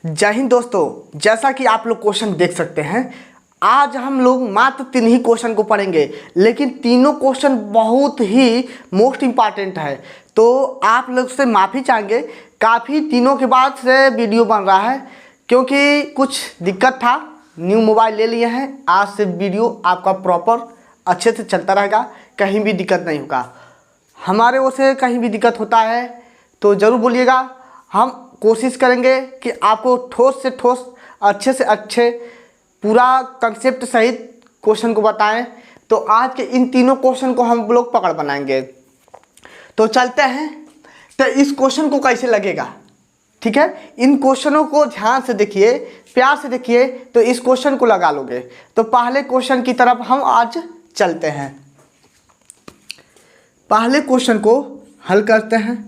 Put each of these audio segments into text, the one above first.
जय हिंद दोस्तों, जैसा कि आप लोग क्वेश्चन देख सकते हैं, आज हम लोग मात्र 3 ही क्वेश्चन को पढ़ेंगे, लेकिन तीनों क्वेश्चन बहुत ही मोस्ट इम्पॉर्टेंट है। तो आप लोग से माफ़ी चाहेंगे, काफ़ी दिनों के बाद से वीडियो बन रहा है क्योंकि कुछ दिक्कत था। न्यू मोबाइल ले लिए हैं, आज से वीडियो आपका प्रॉपर अच्छे से चलता रहेगा, कहीं भी दिक्कत नहीं होगा। हमारे ओर से कहीं भी दिक्कत होता है तो ज़रूर बोलिएगा, हम कोशिश करेंगे कि आपको ठोस से ठोस, अच्छे से अच्छे, पूरा कंसेप्ट सहित क्वेश्चन को बताएं। तो आज के इन तीनों क्वेश्चन को हम लोग पकड़ बनाएंगे। तो चलते हैं। तो इस क्वेश्चन को कैसे लगेगा, ठीक है, इन क्वेश्चनों को ध्यान से देखिए, प्यार से देखिए, तो इस क्वेश्चन को लगा लोगे। तो पहले क्वेश्चन की तरफ हम आज चलते हैं। पहले क्वेश्चन को हल करते हैं,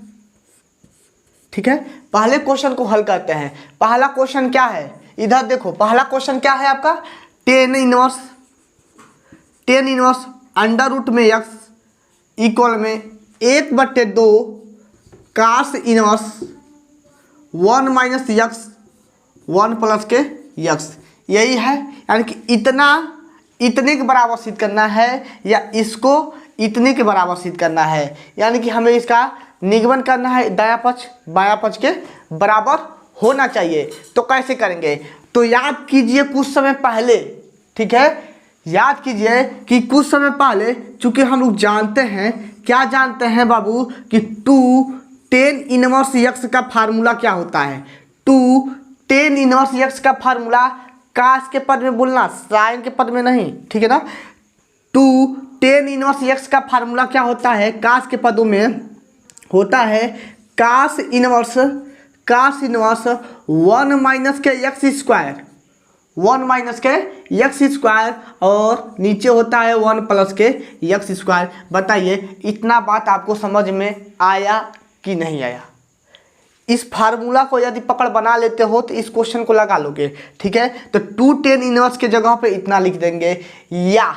ठीक है। पहले क्वेश्चन को हल करते हैं। पहला क्वेश्चन क्या है, इधर देखो। पहला क्वेश्चन क्या है आपका, टेन इनवर्स अंडर रूट में x इक्वल में 1/2 कास इनवर्स 1 माइनस x 1 प्लस के x, यही है। यानी कि इतने के बराबर सिद्ध करना है या इसको इतने के बराबर सिद्ध करना है। यानी कि हमें इसका निगमन करना है, दायां पक्ष बायां पक्ष के बराबर होना चाहिए। तो कैसे करेंगे, तो याद कीजिए कुछ समय पहले, ठीक है, याद कीजिए कि कुछ समय पहले चूंकि हम लोग जानते हैं, क्या जानते हैं बाबू, कि 2 tan इनवर्स x का फार्मूला क्या होता है। 2 tan इनवर्स x का फार्मूला कास के पद में बोलना, साइन के पद में नहीं, ठीक है ना। 2 tan इनवर्स x का फार्मूला क्या होता है, कास के पदों में होता है कास इनवर्स 1 माइनस के एक्स स्क्वायर, 1 माइनस के एक्स स्क्वायर, और नीचे होता है 1 प्लस के एक्स स्क्वायर। बताइए इतना बात आपको समझ में आया कि नहीं आया। इस फार्मूला को यदि पकड़ बना लेते हो तो इस क्वेश्चन को लगा लोगे, ठीक है। तो 2 tan इनवर्स के जगह पे इतना लिख देंगे, या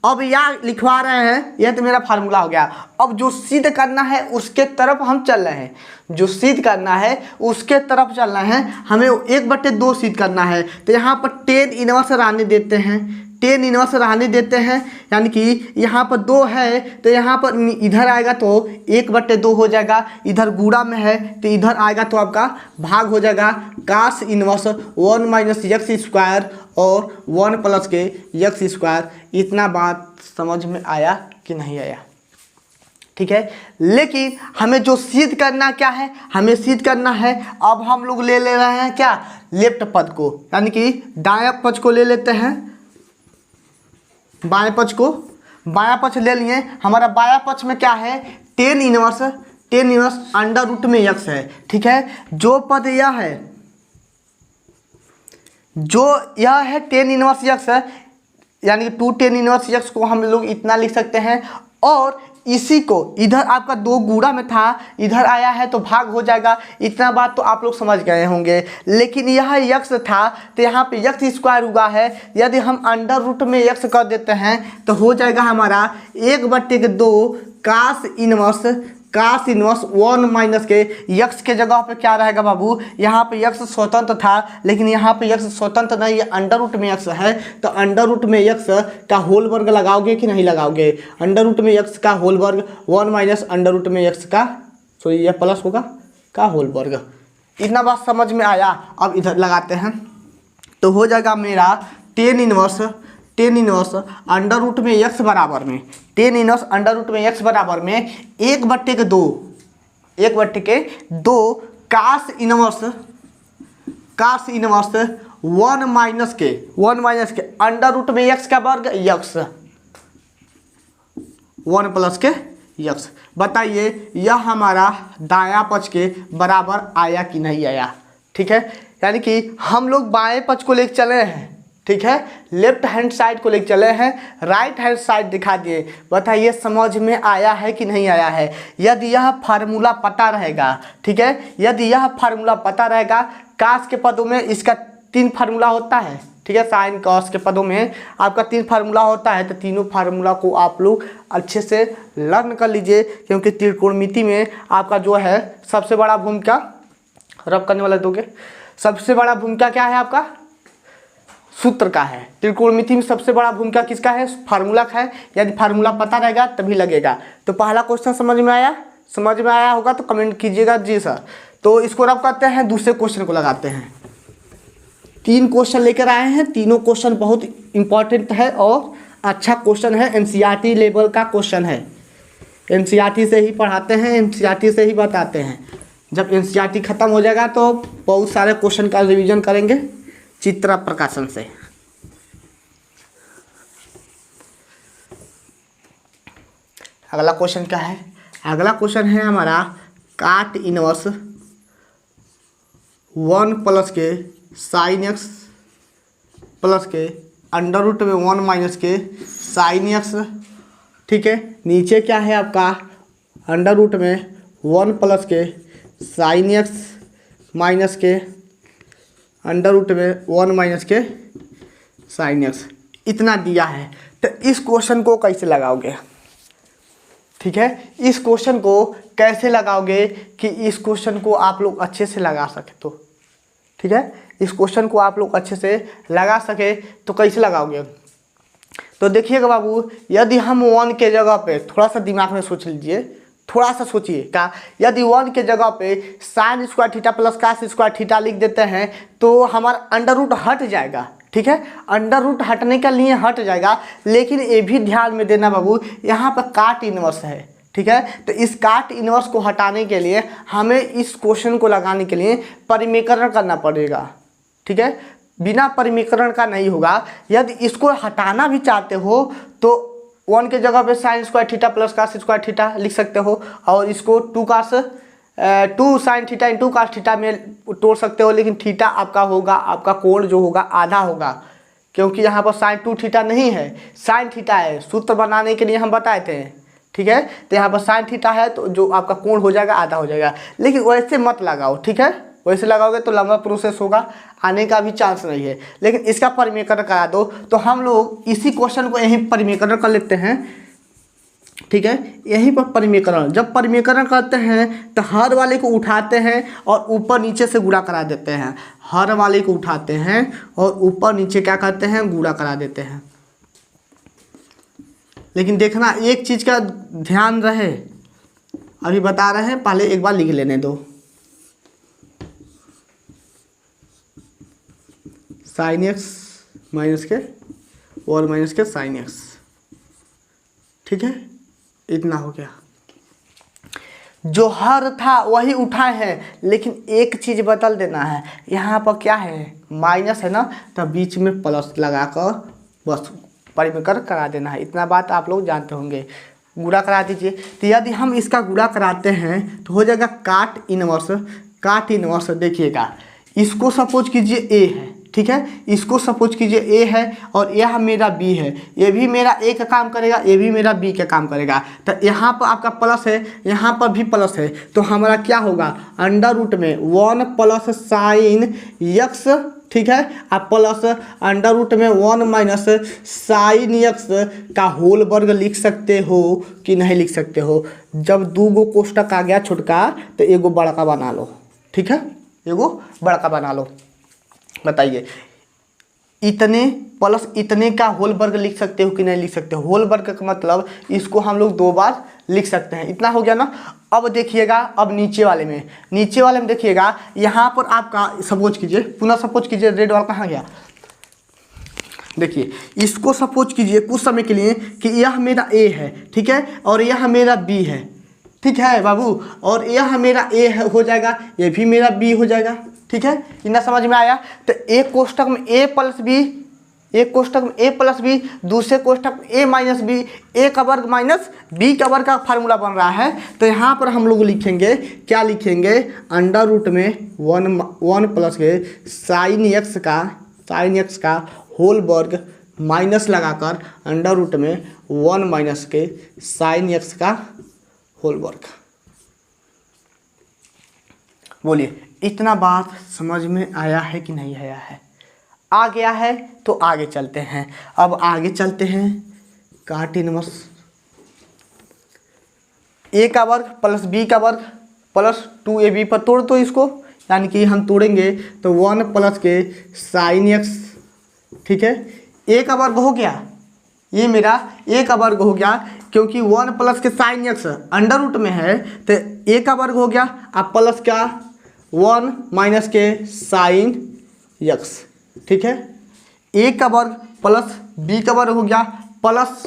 अब या लिखवा रहे हैं, यह तो मेरा फार्मूला हो गया। अब जो सिद्ध करना है उसके तरफ हम चल रहे हैं, जो सिद्ध करना है उसके तरफ चलना है, हमें 1/2 सिद्ध करना है। तो यहाँ पर tan इनवर्स रहने देते हैं, tan इनवर्स रहने देते हैं, यानी कि यहाँ पर 2 है तो यहाँ पर इधर आएगा तो 1/2 हो जाएगा, इधर गुणा में है तो इधर आएगा तो आपका भाग हो जाएगा। कास इनवर्स 1 माइनस एक्स स्क्वायर और 1 प्लस के एक्स स्क्वायर। इतना बात समझ में आया कि नहीं आया, ठीक है। लेकिन हमें जो सिद्ध करना क्या है, हमें सिद्ध करना है, अब हम लोग ले रहे हैं क्या, लेफ्ट पद को, यानी कि दायां पक्ष को ले लेते हैं, बाएं पक्ष को, बायां पक्ष ले लिए। हमारा बायां पक्ष में क्या है, tan इनवर्स अंडर रूट में x है, ठीक है। जो पद यह है, जो यह है tan इनवर्स x है, यानी कि 2 tan इनवर्स x को हम लोग इतना लिख सकते हैं, और इसी को इधर आपका 2 गुणा में था, इधर आया है तो भाग हो जाएगा। इतना बात तो आप लोग समझ गए होंगे। लेकिन यह x था तो यहाँ पे x स्क्वायर हुआ है, यदि हम अंडर रूट में x कर देते हैं तो हो जाएगा हमारा 1/2 कास इनवर्स 1 माइनस के x के जगह पे क्या रहेगा बाबू, यहाँ पे x स्वतंत्र था, लेकिन यहाँ पे x स्वतंत्र नहीं है, अंडर रूट में x है। तो अंडर रूट में x का होल वर्ग लगाओगे कि नहीं लगाओगे, अंडर रूट में x का होल वर्ग 1 माइनस अंडर रूट में x का, सॉरी यह प्लस होगा, का होल वर्ग। इतना बात समझ में आया। अब इधर लगाते हैं तो हो जाएगा मेरा tan इनवर्स अंडर रूट में x बराबर में, tan इनवर्स अंडर रूट में x बराबर में 1/2 कास इनवर्स 1 माइनस के अंडर रूट में x का वर्ग x 1 प्लस के x। बताइए यह हमारा दायां पक्ष के बराबर आया कि नहीं आया, ठीक है। यानी कि हम लोग बाएं पक्ष को लेकर चले हैं, ठीक है, लेफ्ट हैंड साइड को लेकर चले हैं, राइट हैंड साइड दिखा दिए। बताइए समझ में आया है कि नहीं आया है। यदि यह फार्मूला पता रहेगा, ठीक है, यदि यह फार्मूला पता रहेगा, कास के पदों में इसका 3 फार्मूला होता है, ठीक है, साइन कॉस के पदों में आपका 3 फार्मूला होता है। तो तीनों फार्मूला को आप लोग अच्छे से लर्न कर लीजिए, क्योंकि त्रिकोणमिति में आपका जो है सबसे बड़ा भूमिका रब करने वाला दोगे। सबसे बड़ा भूमिका क्या है आपका, सूत्र का है। त्रिकोणमिति में सबसे बड़ा भूमिका किसका है, फार्मूला का है। यदि फार्मूला पता रहेगा तभी लगेगा। तो पहला क्वेश्चन समझ में आया, समझ में आया होगा तो कमेंट कीजिएगा जी सर। तो इसको रब करते हैं, दूसरे क्वेश्चन को लगाते हैं। 3 क्वेश्चन लेकर आए हैं, तीनों क्वेश्चन बहुत इंपॉर्टेंट है और अच्छा क्वेश्चन है, एनसीईआरटी लेवल का क्वेश्चन है। एनसीईआरटी से ही पढ़ाते हैं, एनसीईआरटी से ही बताते हैं। जब एनसीईआरटी खत्म हो जाएगा तो बहुत सारे क्वेश्चन का रिवीजन करेंगे चित्रा प्रकाशन से। अगला क्वेश्चन क्या है, अगला क्वेश्चन है हमारा काट इनवर्स 1 प्लस के साइन एक्स प्लस के अंडर रूट में 1 माइनस के साइन एक्स। ठीक है, नीचे क्या है आपका अंडर रूट में 1 प्लस के साइन एक्स माइनस के अंडर रूट में 1 माइनस के साइन एक्स, इतना दिया है। तो इस क्वेश्चन को कैसे लगाओगे, ठीक है, इस क्वेश्चन को कैसे लगाओगे कि इस क्वेश्चन को आप लोग अच्छे से लगा सके। तो ठीक है, इस क्वेश्चन को आप लोग अच्छे से लगा सके तो कैसे लगाओगे। तो देखिएगा बाबू, यदि हम 1 के जगह पे थोड़ा सा दिमाग में सोच लीजिए, थोड़ा सा सोचिए का, यदि 1 के जगह पे sine square theta plus cos square theta लिख देते हैं तो हमारा अंडर रूट हट जाएगा। ठीक है, अंडर रूट हटने के लिए हट जाएगा, लेकिन ये भी ध्यान में देना बाबू, यहाँ पर काट इनवर्स है। ठीक है, तो इस काट इनवर्स को हटाने के लिए हमें इस क्वेश्चन को लगाने के लिए परिमेकरण करना पड़ेगा। ठीक है, बिना परिमेकरण का नहीं होगा। यदि इसको हटाना भी चाहते हो तो 1 के जगह पे sine square theta plus cos square theta लिख सकते हो, और इसको 2 sine theta into cos theta में तोड़ सकते हो, लेकिन थीटा आपका होगा, आपका कोण जो होगा आधा होगा, क्योंकि यहाँ पर साइन 2 थीटा नहीं है, साइन थीटा है। सूत्र बनाने के लिए हम बताए थे। ठीक है, तो यहाँ पर साइन थीटा है तो जो आपका कोण हो जाएगा आधा हो जाएगा, लेकिन वैसे मत लगाओ। ठीक है, वैसे लगाओगे तो लंबा प्रोसेस होगा, आने का भी चांस नहीं है, लेकिन इसका परिमेकरण करा दो। तो हम लोग इसी क्वेश्चन को यहीं परिमेकरण कर लेते हैं। ठीक है, यहीं पर परिमेकरण, जब परिमेकरण करते हैं तो हर वाले को उठाते हैं और ऊपर नीचे से गुणा करा देते हैं। हर वाले को उठाते हैं और ऊपर नीचे क्या करते हैं, गुणा करा देते हैं। लेकिन देखना एक चीज़ का ध्यान रहे, अभी बता रहे हैं, पहले एक बार लिख लेने दो। साइन एक्स माइनस के 1 माइनस के साइन एक्स। ठीक है, इतना हो गया। जो हर था वही उठाए हैं, लेकिन एक चीज़ बदल देना है। यहाँ पर क्या है, माइनस है ना, तो बीच में प्लस लगाकर बस परिमेकरण करा देना है। इतना बात आप लोग जानते होंगे। गुणा करा दीजिए। तो यदि हम इसका गुणा कराते हैं तो हो जाएगा काट इनवर्स। काट इनवर्स देखिएगा, इसको सपोज कीजिए ए है। ठीक है, इसको सपोज कीजिए ए है और यह मेरा बी है, ये भी मेरा ए का काम करेगा, ये भी मेरा बी का काम करेगा। तो यहाँ पर आपका प्लस है, यहाँ पर भी प्लस है, तो हमारा क्या होगा, अंडर रूट में 1 प्लस साइन एक्स। ठीक है, आप प्लस अंडर रूट में 1 माइनस साइन एक्स का होल वर्ग लिख सकते हो कि नहीं लिख सकते हो। जब 2 गो कोष्टक आ गया छोटका तो एगो बड़का बना लो। ठीक है, एगो बड़का बना लो। बताइए, इतने प्लस इतने का होल वर्ग लिख सकते हो कि नहीं लिख सकते हो। होल वर्ग का मतलब इसको हम लोग 2 बार लिख सकते हैं। इतना हो गया ना। अब देखिएगा, अब नीचे वाले में देखिएगा, यहाँ पर आपका सपोज कीजिए, पुनः सपोज कीजिए, रेड वाला कहाँ गया, देखिए इसको सपोज कीजिए कुछ समय के लिए कि यह मेरा ए है। ठीक है, और यह मेरा बी है। ठीक है बाबू, और यह मेरा ए हो जाएगा, ये भी मेरा बी हो जाएगा। ठीक है, इतना समझ में आया। तो एक कोष्टक में ए प्लस बी, एक कोष्टक में ए प्लस बी, दूसरे कोष्टक में ए माइनस बी, ए का वर्ग माइनस बी का वर्ग का फार्मूला बन रहा है। तो यहाँ पर हम लोग लिखेंगे, क्या लिखेंगे, अंडर रूट में 1 प्लस के साइन एक्स का होल वर्ग माइनस लगाकर अंडर रूट में 1 माइनस के साइन एक्स का होल वर्ग। बोलिए, इतना बात समझ में आया है कि नहीं आया है? आ गया है तो आगे चलते हैं। अब आगे चलते हैं, काट इनवर्स ए का वर्ग प्लस बी का वर्ग प्लस 2ab पर तोड़ दो इसको, यानी कि हम तोड़ेंगे तो 1 प्लस के साइन एक्स, ठीक है। ए का वर्ग हो गया, ये मेरा ए का वर्ग हो गया, क्योंकि 1 प्लस के साइन एक्स अंडर रूट में है तो ए का वर्ग हो गया। अब प्लस क्या 1 माइनस के साइन एक्स, ठीक है। ए का वर्ग प्लस बी का वर्ग हो गया प्लस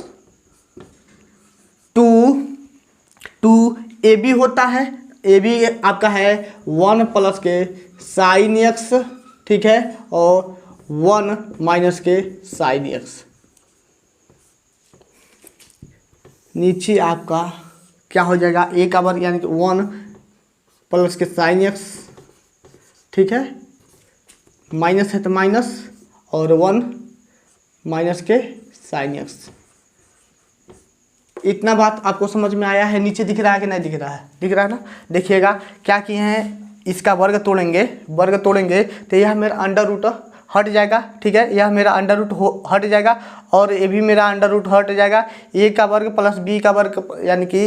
2 ए बी होता है, ए बी आपका है 1 प्लस के साइन एक्स, ठीक है, और 1 माइनस के साइन एक्स। नीचे आपका क्या हो जाएगा, ए का वर्ग यानी कि 1 प्लस के साइन एक्स, ठीक है, माइनस है तो माइनस, और 1 माइनस के साइन एक्स। इतना बात आपको समझ में आया है? नीचे दिख रहा है कि नहीं दिख रहा है? दिख रहा है ना। देखिएगा क्या किए हैं, इसका वर्ग तोड़ेंगे, वर्ग तोड़ेंगे तो यह मेरा अंडर रूट हट जाएगा, ठीक है, यह मेरा अंडर रूट हट जाएगा, और ये भी मेरा अंडर रूट हट जाएगा। ए का वर्ग प्लस बी का वर्ग यानी कि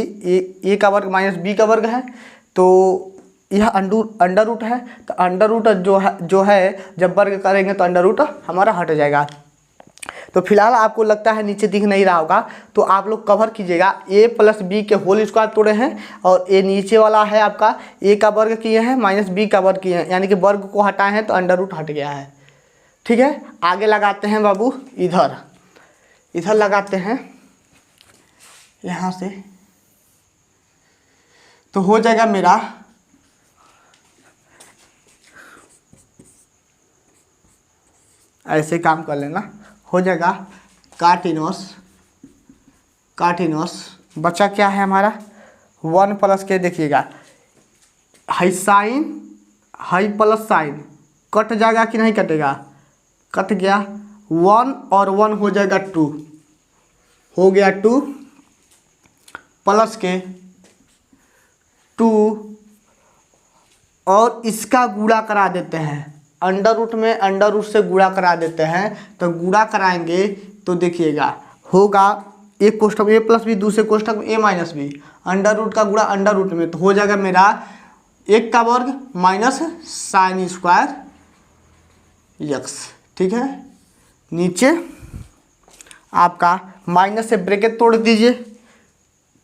ए का वर्ग माइनस बी का वर्ग है, तो यह अंडर रूट है, तो अंडर रूट जो है जब वर्ग करेंगे तो अंडर रूट हमारा हट जाएगा। तो फिलहाल आपको लगता है नीचे दिख नहीं रहा होगा, तो आप लोग कवर कीजिएगा। ए प्लस बी के होल स्क्वायर तोड़े हैं, और ए नीचे वाला है आपका ए का वर्ग किए हैं माइनस बी का वर्ग किए हैं, यानी कि वर्ग को हटाए हैं तो अंडर रूट हट गया है, ठीक है। आगे लगाते हैं बाबू, इधर लगाते हैं यहाँ से, तो हो जाएगा मेरा ऐसे काम कर लेना, हो जाएगा काट इनवर्स बचा क्या है हमारा 1 प्लस के, देखिएगा हाई साइन हाई प्लस साइन कट जाएगा कि नहीं कटेगा, कट गया, 1 और 1 हो जाएगा 2, हो गया 2 प्लस के 2, और इसका गुणा करा देते हैं, अंडर रूट में अंडर रूट से गुणा करा देते हैं, तो गुणा कराएंगे तो देखिएगा होगा एक कोष्ठक ए प्लस बी, दूसरे कोष्ठक में ए माइनस बी, अंडर रूट का गुणा अंडर रूट में, तो हो जाएगा मेरा 1 का वर्ग माइनस साइन स्क्वायर एक्स, ठीक है। नीचे आपका माइनस से ब्रैकेट तोड़ दीजिए,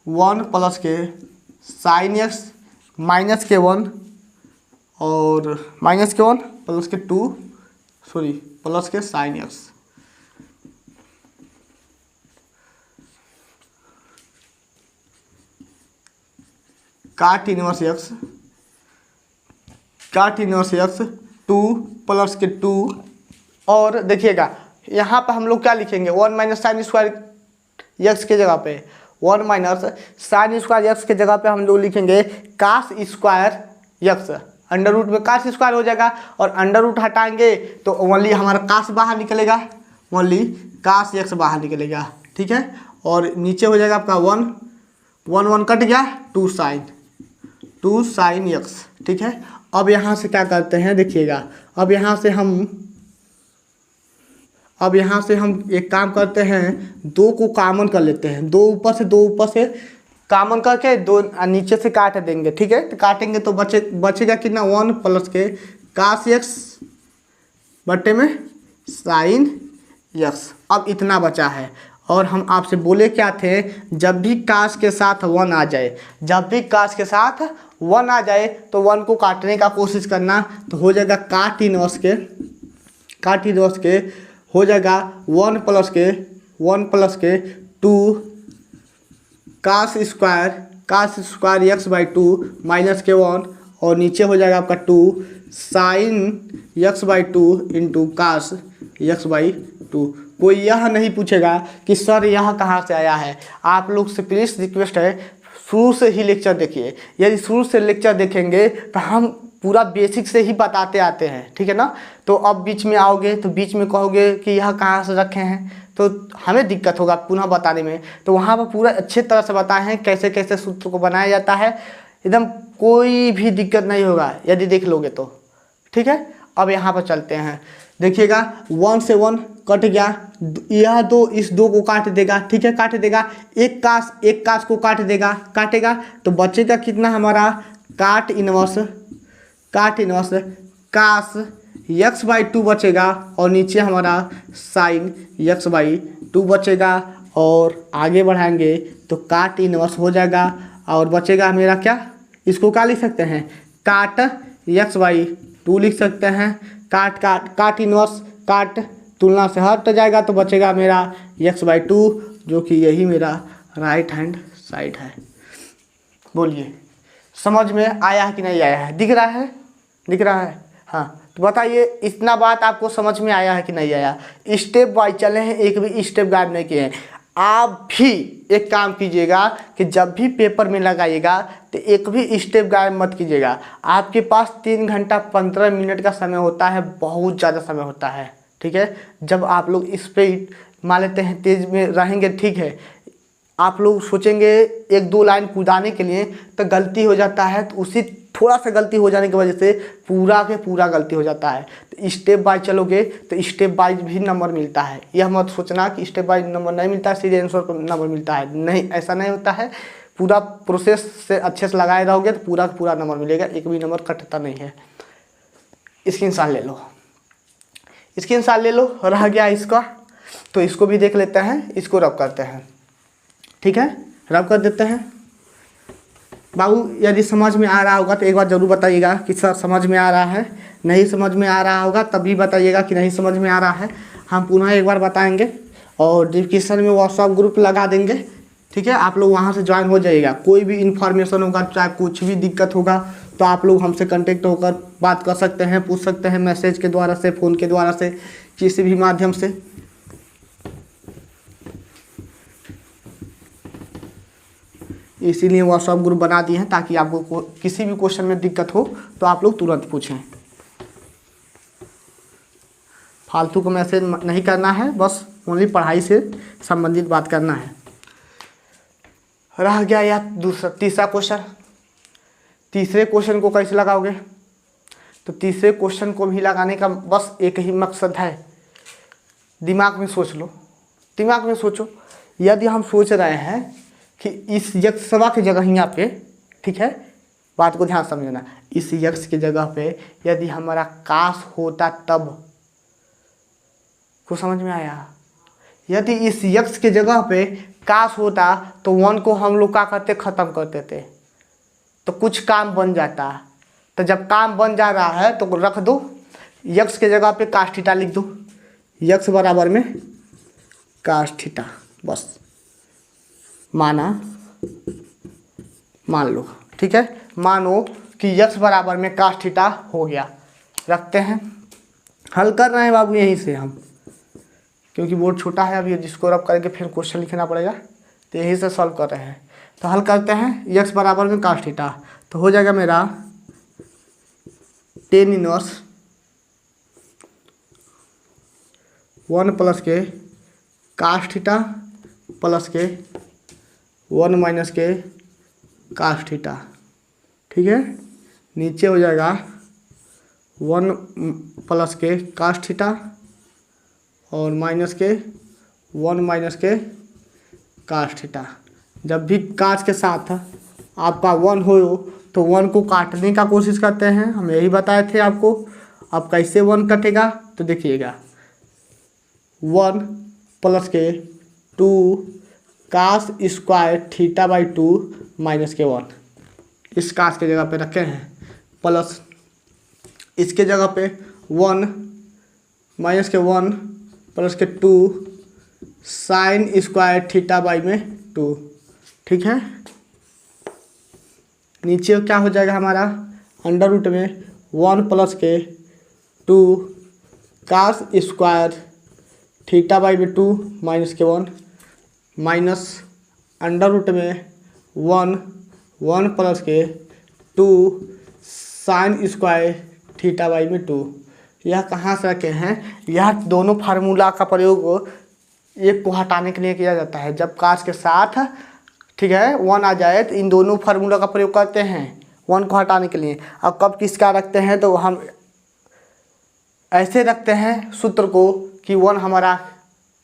1 प्लस के साइन एक्स माइनस के 1 और माइनस के 1 प्लस के 2 प्लस के साइन एक्स, काट इनवर्स एक्स 2 प्लस के 2, और देखिएगा यहाँ पर हम लोग क्या लिखेंगे 1 माइनस साइन स्क्वायर एक्स के जगह पे 1 माइनस साइन स्क्वायर एक्स के जगह पे हम लोग लिखेंगे cos square X, under root में कास स्क्वायर हो जाएगा, और अंडर रूट हटाएंगे तो ओनली हमारा कास बाहर निकलेगा, ओनली कास एक्स बाहर निकलेगा, ठीक है। और नीचे हो जाएगा आपका 1 कट गया, 2 साइन एक्स, ठीक है। अब यहाँ से क्या करते हैं, देखिएगा अब यहाँ से हम एक काम करते हैं, 2 को कॉमन कर लेते हैं, 2 ऊपर से कॉमन करके 2 नीचे से काट देंगे, ठीक है। तो काटेंगे तो बचेगा कितना 1 प्लस के कास एक्स बट्टे में साइन एक्स। अब इतना बचा है, और हम आपसे बोले क्या थे, जब भी कास के साथ 1 आ जाए, तो 1 को काटने का कोशिश करना, तो हो जाएगा काट इनवर्स के हो जाएगा 1 प्लस के 2 cos square X by 2 minus के 1, और नीचे हो जाएगा आपका 2 sine X by 2 into cos X by 2। कोई यह नहीं पूछेगा कि सर यह कहाँ से आया है। आप लोग से प्लीज़ रिक्वेस्ट है, शुरू से ही लेक्चर देखिए, यदि शुरू से लेक्चर देखेंगे तो हम पूरा बेसिक से ही बताते आते हैं, ठीक है ना। तो अब बीच में आओगे तो बीच में कहोगे कि यह कहाँ से रखे हैं, तो हमें दिक्कत होगा पुनः बताने में। तो वहाँ पर पूरा अच्छे तरह से बताए हैं कैसे कैसे सूत्र को बनाया जाता है, एकदम कोई भी दिक्कत नहीं होगा यदि देख लोगे तो, ठीक है। अब यहाँ पर चलते हैं, देखिएगा 1 से 1 कट गया, यह 2 इस 2 को काट देगा, ठीक है, काट देगा, एक कास को काटेगा, तो बचेगा कितना हमारा काट काट इनवर्स कास x/2 बचेगा और नीचे हमारा साइन x/2 बचेगा। और आगे बढ़ाएंगे तो काट इनवर्स हो जाएगा और बचेगा मेरा क्या, इसको क्या लिख सकते हैं, काट x/2 लिख सकते हैं। काट इनवर्स काट तुलना से हट जाएगा तो बचेगा मेरा x/2, जो कि यही मेरा राइट हैंड साइड है। बोलिए समझ में आया है कि नहीं आया है? दिख रहा है? दिख रहा है? हाँ, तो बताइए इतना बात आपको समझ में आया है कि नहीं आया? स्टेप बाय चले हैं, एक भी स्टेप गायब नहीं किए हैं। आप भी एक काम कीजिएगा कि जब भी पेपर में लगाइएगा तो एक भी स्टेप गायब मत कीजिएगा। आपके पास 3 घंटा 15 मिनट का समय होता है, बहुत ज़्यादा समय होता है, ठीक है। जब आप लोग इस पर मान लेते हैं तेज में रहेंगे, ठीक है, आप लोग सोचेंगे 1-2 लाइन कूदाने के लिए तो गलती हो जाता है, तो उसी थोड़ा सा गलती हो जाने की वजह से पूरा के पूरा गलती हो जाता है। तो स्टेप बाय चलोगे तो स्टेप बाय भी नंबर मिलता है। यह मत सोचना कि स्टेप बाय नंबर नहीं मिलता है, सीधे आंसर पर नंबर मिलता है, नहीं, ऐसा नहीं होता है। पूरा प्रोसेस से अच्छे से लगाए रहोगे तो पूरा का पूरा नंबर मिलेगा, एक भी नंबर कटता नहीं है। स्क्रीनशॉट ले लो, स्क्रीनशॉट ले लो। रह गया इसका, तो इसको भी देख लेते हैं, इसको रब करते हैं, ठीक है, रब कर देते हैं। बाबू यदि समझ में आ रहा होगा तो एक बार ज़रूर बताइएगा कि सर समझ में आ रहा है। नहीं समझ में आ रहा होगा तब भी बताइएगा कि नहीं समझ में आ रहा है। हम पुनः एक बार बताएंगे और डिस्क्रिप्शन में व्हाट्सएप ग्रुप लगा देंगे, ठीक है, आप लोग वहाँ से ज्वाइन हो जाइएगा। कोई भी इन्फॉर्मेशन होगा, चाहे कुछ भी दिक्कत होगा तो आप लोग हमसे कांटेक्ट होकर बात कर सकते हैं, पूछ सकते हैं, मैसेज के द्वारा से, फ़ोन के द्वारा से, किसी भी माध्यम से। इसीलिए व्हाट्सएप ग्रुप बना दिए हैं ताकि आपको किसी भी क्वेश्चन में दिक्कत हो तो आप लोग तुरंत पूछें। फालतू को मैसेज नहीं करना है, बस ओनली पढ़ाई से संबंधित बात करना है। रह गया यार तीसरा क्वेश्चन। तीसरे क्वेश्चन को कैसे लगाओगे? तो तीसरे क्वेश्चन को भी लगाने का बस एक ही मकसद है, दिमाग में सोच लो, दिमाग में सोचो। यदि हम सोच रहे हैं कि इस यक्ष सवा की जगह यहाँ पे, ठीक है, बात को ध्यान समझना, इस यक्ष की जगह पे यदि हमारा काश होता तब, को समझ में आया? यदि इस यक्ष की जगह पे काश होता तो 1 को हम लोग क्या करते, ख़त्म कर देते, तो कुछ काम बन जाता। तो जब काम बन जा रहा है तो रख दो, यक्ष के जगह पे काश थीटा लिख दो, यक्ष बराबर में काश थीटा, बस मान लो, ठीक है, मानो कि यक्ष बराबर में काश थीटा हो गया। रखते हैं, हल कर रहे हैं बाबू यहीं से हम, क्योंकि बोर्ड छोटा है अभी, जिसको रब करके फिर क्वेश्चन लिखना पड़ेगा, तो यहीं से सॉल्व कर रहे हैं। तो हल करते हैं, यक्ष बराबर में काश थीटा, तो हो जाएगा मेरा tan इनवर्स 1 प्लस के काश थीटा प्लस के 1 माइनस के काश थीटा, ठीक है। नीचे हो जाएगा 1 प्लस के काश थीटा और माइनस के 1 माइनस के काश थीटा। जब भी काश के साथ आपका 1 हो तो 1 को काटने का कोशिश करते हैं, हम यही बताए थे आपको। अब कैसे 1 कटेगा तो देखिएगा, 1 प्लस के 2 काश स्क्वायर थीटा बाई 2 माइनस के 1, इस काश के जगह पे रखे हैं, प्लस इसके जगह पे 1 माइनस के 1 प्लस के 2 साइन स्क्वायर थीटा बाई में 2, ठीक है। नीचे क्या हो जाएगा हमारा, अंडर रूट में 1 प्लस के 2 काश स्क्वायर थीटा बाई में 2 माइनस के 1 माइनस अंडर रूट में 1 प्लस के 2 साइन स्क्वायर थीटा बाई में 2। यह कहाँ से रखे हैं? यह दोनों फार्मूला का प्रयोग एक को हटाने के लिए किया जाता है। जब काश के साथ, ठीक है, 1 आ जाए तो इन दोनों फार्मूला का प्रयोग करते हैं 1 को हटाने के लिए। अब कब किसका रखते हैं तो हम ऐसे रखते हैं सूत्र को कि 1 हमारा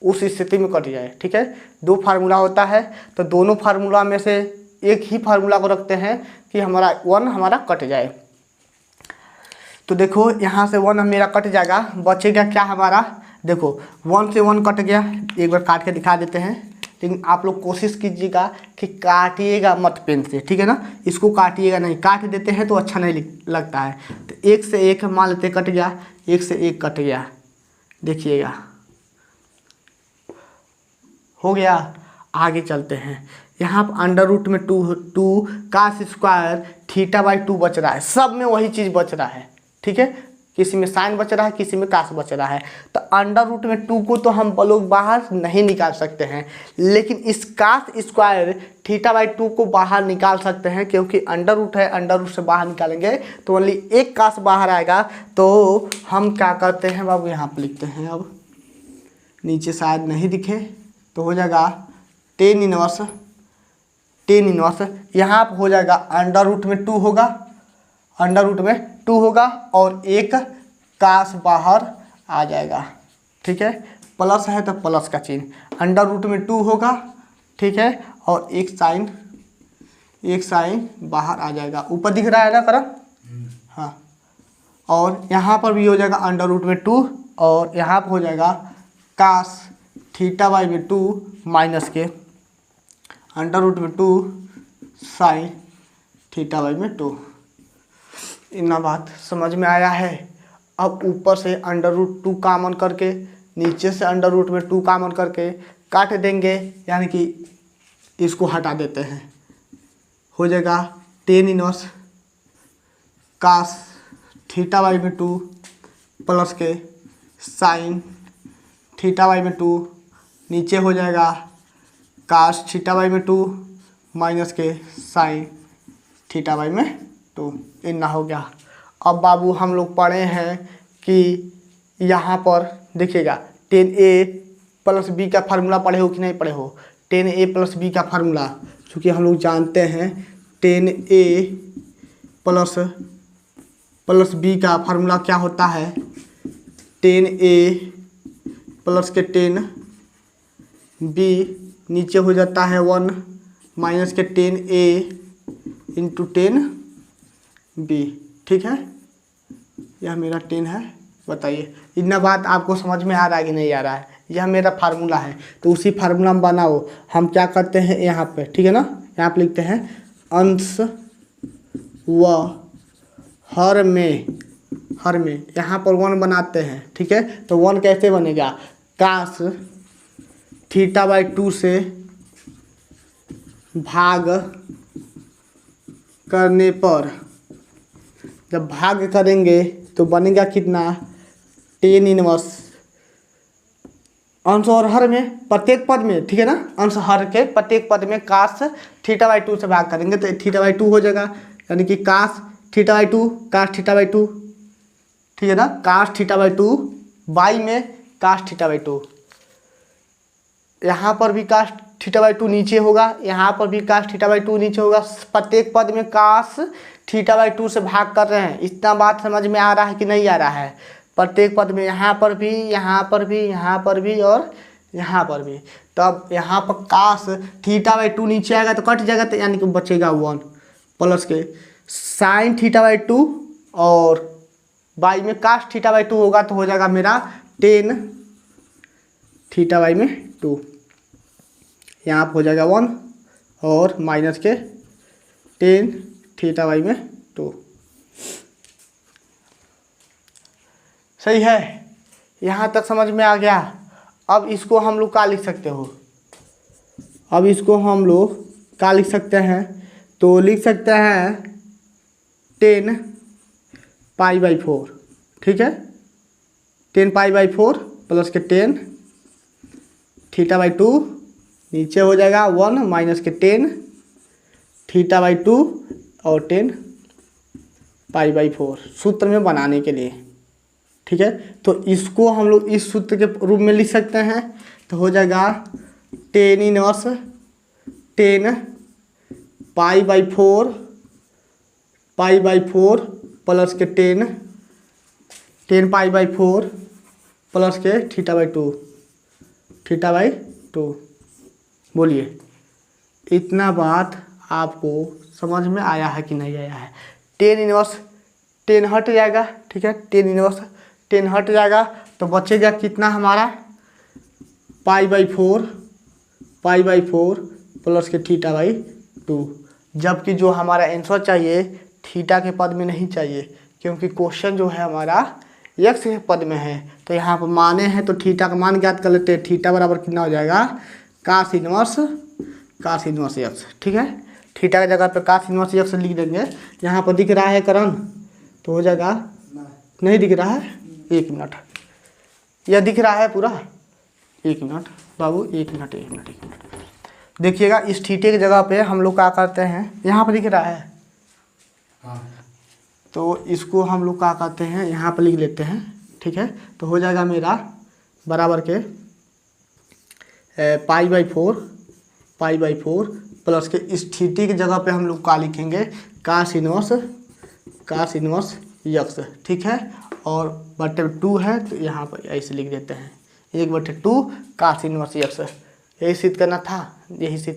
उस स्थिति में कट जाए, ठीक है। 2 फार्मूला होता है तो दोनों फार्मूला में से एक ही फार्मूला को रखते हैं कि हमारा 1 हमारा कट जाए। तो देखो यहाँ से 1 मेरा कट जाएगा, बचेगा क्या हमारा, देखो 1 से 1 कट गया, एक बार काट के दिखा देते हैं। लेकिन आप लोग कोशिश कीजिएगा कि काटिएगा मत पेन से, ठीक है ना, इसको काटिएगा नहीं, काट देते हैं तो अच्छा नहीं लगता है। तो 1 से 1 मान लेते कट गया, 1 से 1 कट गया, देखिएगा हो गया। आगे चलते हैं, यहाँ पर अंडर रूट में 2 कास स्क्वायर θ/2 बच रहा है, सब में वही चीज़ बच रहा है, ठीक है, किसी में साइन बच रहा है, किसी में कास बच रहा है। तो अंडर रूट में 2 को तो हम लोग बाहर नहीं निकाल सकते हैं, लेकिन इस कास स्क्वायर θ/2 को बाहर निकाल सकते हैं, क्योंकि अंडर रूट है, अंडर रूट से बाहर निकालेंगे तो ओनली एक कास बाहर आएगा। तो हम क्या करते हैं बाबू, यहाँ पर लिखते हैं, अब नीचे शायद नहीं दिखे तो हो जाएगा tan इनवर्स यहाँ पर हो जाएगा अंडर रूट में 2 होगा, अंडर रूट में 2 होगा और एक कास बाहर आ जाएगा, ठीक है, प्लस है तो प्लस का चिन्ह, अंडर रूट में 2 होगा, ठीक है, और एक साइन बाहर आ जाएगा, ऊपर दिख रहा है ना करा, हाँ, और यहाँ पर भी हो जाएगा अंडर रूट में 2 और यहाँ पर हो जाएगा कास θ/2 माइनस के अंडर रूट में 2 साइन θ/2। इतना बात समझ में आया है। अब ऊपर से अंडर रूट 2 कॉमन करके, नीचे से अंडर रूट में 2 कॉमन करके काट देंगे, यानी कि इसको हटा देते हैं, हो जाएगा tan इनवर्स कास θ/2 प्लस के साइन θ/2, नीचे हो जाएगा कास θ/2 माइनस के साइन θ/2। इतना हो गया। अब बाबू हम लोग पढ़े हैं कि यहाँ पर देखिएगा tan a प्लस बी का फार्मूला पढ़े हो कि नहीं पढ़े हो, tan a प्लस बी का फार्मूला, चूँकि हम लोग जानते हैं tan a प्लस बी का फार्मूला क्या होता है, tan a प्लस के tan b नीचे हो जाता है 1 माइनस के tan a into tan b, ठीक है, यह मेरा 10 है। बताइए इतना बात आपको समझ में आ रहा है कि नहीं आ रहा है, यह मेरा फार्मूला है, तो उसी फार्मूला में बनाओ। हम क्या करते हैं यहाँ पे, ठीक है ना, यहाँ पे लिखते हैं अंश व हर में यहाँ पर 1 बनाते हैं, ठीक है, तो 1 कैसे बनेगा, कास θ/2 से भाग करने पर, जब भाग करेंगे तो बनेगा कितना, tan इनवर्स अंश और हर में प्रत्येक पद में, ठीक है ना, अंश हर के प्रत्येक पद में कास θ/2 से भाग करेंगे तो θ/2 हो जाएगा, यानी कि कास θ/2, ठीक है ना, कास θ/2 बाई में कास θ/2, यहाँ पर भी कास θ/2 नीचे होगा, यहाँ पर भी कास θ/2 नीचे होगा, प्रत्येक पद में कास θ/2 से भाग कर रहे हैं। इतना बात समझ में आ रहा है कि नहीं आ रहा है, प्रत्येक पद में यहाँ पर भी, यहाँ पर भी, यहाँ पर भी और यहाँ पर भी। तब यहाँ पर कास θ/2 नीचे आएगा तो कट जाएगा, तो यानी कि बचेगा 1 प्लस के साइन θ/2 और बाई में कास θ/2 होगा तो हो जाएगा मेरा tan θ/2, यहाँ पर हो जाएगा 1 और माइनस के tan θ/2। सही है, यहाँ तक समझ में आ गया। अब इसको हम लोग क्या लिख सकते हो, अब इसको हम लोग क्या लिख सकते हैं, तो लिख सकते हैं tan π/4, ठीक है, tan π/4 प्लस के tan θ/2 नीचे हो जाएगा 1 माइनस के tan θ/2 और tan π/4 सूत्र में बनाने के लिए, ठीक है। तो इसको हम लोग इस सूत्र के रूप में लिख सकते हैं, तो हो जाएगा tan इनवर्स tan π/4 प्लस के tan π/4 प्लस के θ/2। बोलिए इतना बात आपको समझ में आया है कि नहीं आया है। tan इनवर्स 10 हट जाएगा, ठीक है, 10 इनवर्स 10 हट जाएगा तो बचेगा कितना हमारा π/4 प्लस के θ/2। जबकि जो हमारा आंसर चाहिए थीटा के पद में नहीं चाहिए, क्योंकि क्वेश्चन जो है हमारा x के पद में है। तो यहाँ पर माने हैं तो थीटा का मान ज्ञात कर लेते हैं। थीटा बराबर कितना हो जाएगा cos इनवर्स x, ठीक है। थीटा की जगह पे cos इनवर्स x लिख देंगे। यहाँ पर दिख रहा है करण तो हो जाएगा, नहीं दिख रहा है, 1 मिनट, यह दिख रहा है पूरा, 1 मिनट बाबू, 1 मिनट देखिएगा। इस थीटे की जगह पे हम लोग क्या करते हैं, यहाँ पर दिख रहा है हाँ। तो इसको हम लोग क्या करते हैं, यहाँ पर लिख लेते हैं, ठीक है। तो हो जाएगा मेरा बराबर के π/4 प्लस के इस थीटे की जगह पे हम लोग क्या लिखेंगे cos इनवर्स x, ठीक है। और बटे 2 है तो यहाँ पर ऐसे लिख देते हैं 1/2 cos इनवर्स x। यही सिद्ध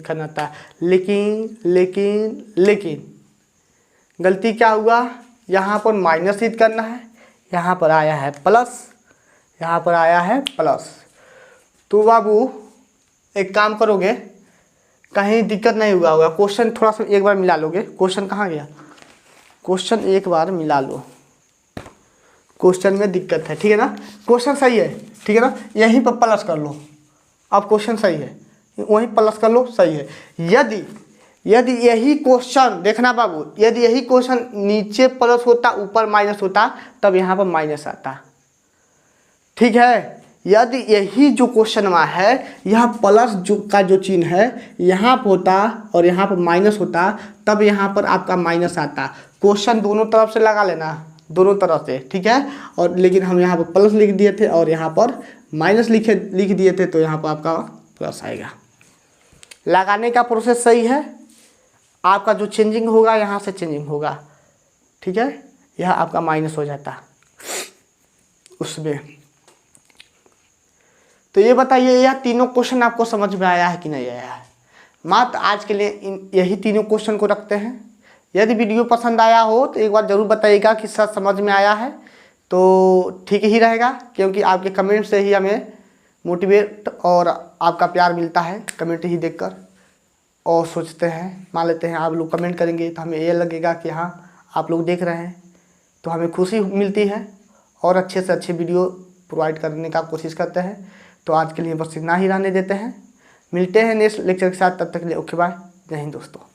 करना था, लेकिन गलती क्या हुआ, यहाँ पर माइनस सिद्ध करना है, यहाँ पर आया है प्लस। तो बाबू एक काम करोगे, कहीं दिक्कत नहीं होगा। क्वेश्चन थोड़ा सा एक बार मिला लोगे। क्वेश्चन कहाँ गया, क्वेश्चन एक बार मिला लो, क्वेश्चन में दिक्कत है, ठीक है ना। क्वेश्चन सही है, ठीक है ना, यहीं पर प्लस कर लो। अब क्वेश्चन सही है, वहीं प्लस कर लो, सही है। यदि यही क्वेश्चन देखना बाबू, यदि यही क्वेश्चन नीचे प्लस होता ऊपर माइनस होता तब यहाँ पर माइनस आता, ठीक है। यदि यही जो क्वेश्चन में है यहाँ प्लस का जो चिन्ह है यहाँ पर होता और यहाँ पर माइनस होता तब यहाँ पर आपका माइनस आता। क्वेश्चन दोनों तरफ से लगा लेना, दोनों तरफ से, ठीक है। और लेकिन हम यहाँ पर प्लस लिख दिए थे और यहाँ पर माइनस लिख दिए थे तो यहाँ पर आपका प्लस आएगा। लगाने का प्रोसेस सही है, आपका जो चेंजिंग होगा यहाँ से चेंजिंग होगा, ठीक है। यह आपका माइनस हो जाता उसमें। तो ये बताइए यह तीनों क्वेश्चन आपको समझ में आया है कि नहीं आया है। मात्र आज के लिए यही तीनों क्वेश्चन को रखते हैं। यदि वीडियो पसंद आया हो तो एक बार ज़रूर बताइएगा कि सर समझ में आया है, तो ठीक ही रहेगा, क्योंकि आपके कमेंट से ही हमें मोटिवेट और आपका प्यार मिलता है। कमेंट ही देखकर और सोचते हैं, मान लेते हैं आप लोग कमेंट करेंगे तो हमें ये लगेगा कि हाँ आप लोग देख रहे हैं, तो हमें खुशी मिलती है और अच्छे से अच्छे वीडियो प्रोवाइड करने का कोशिश करते हैं। तो आज के लिए बस इतना ही रहने देते हैं, मिलते हैं नेक्स्ट लेक्चर के साथ, तब तक के लिए ओके बाय, जय हिंद दोस्तों।